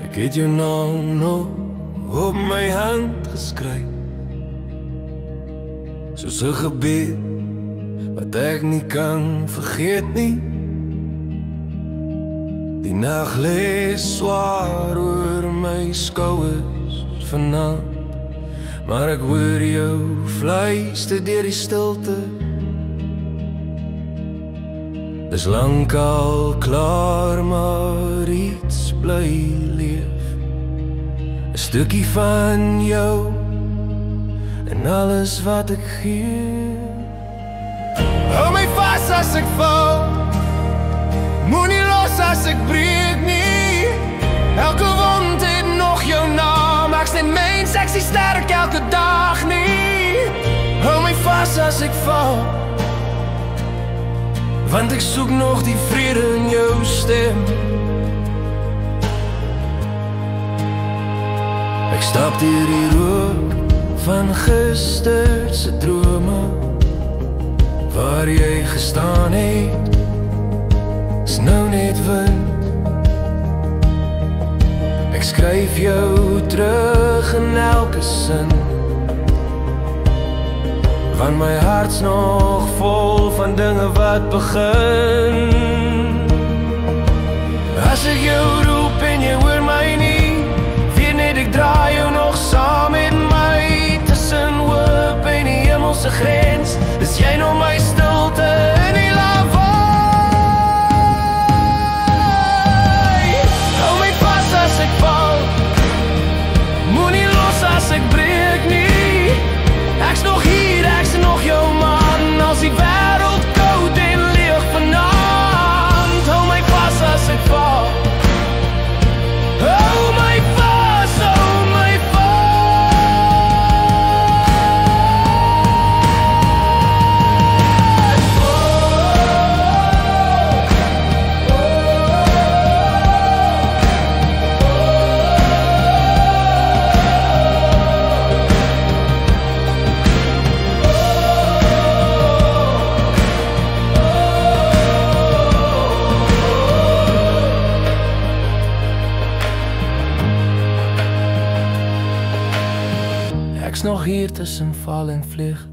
Ek het jou naam nog op my hand geskryf, soos 'n gebed wat ek nie kan vergeet nie. Die nag lê swaar oor my skouers vanaand, maar ek hoor jou fluister deur die stilte. Dis lank al klaar, maar iets bly leef, 'n stukkie van jou en alles wat ek gee. Hou my vas as ek val, moenie los as ek breek nie. Elke wond het nog jou naam, ek's net mens, ek is sterk elke dag nie. Hou my vas as ek val, want ek soek nog die vrede in jou stem. Ek stap deur die rook van gister se drome, waar jy gestaan het, is nou net wind. Ek skryf jou terug in elke sin, want my hart's nog vol van dinge wat begin. As ek jou roep en jy hoor my nie, weet net ek draai jou nog saam met my. Tussen hoop en die hemelse grens, is jy nog my stilte in die lawaai. Hou my vas as ek val, moenie los as ek breek nie. Ek's nog hier, ek's nog jou man, als die wêreld koud en leeg vanaand. Hou my vas as ek val, hou my vas, hou my Ek's nog hier tussen val en vlieg,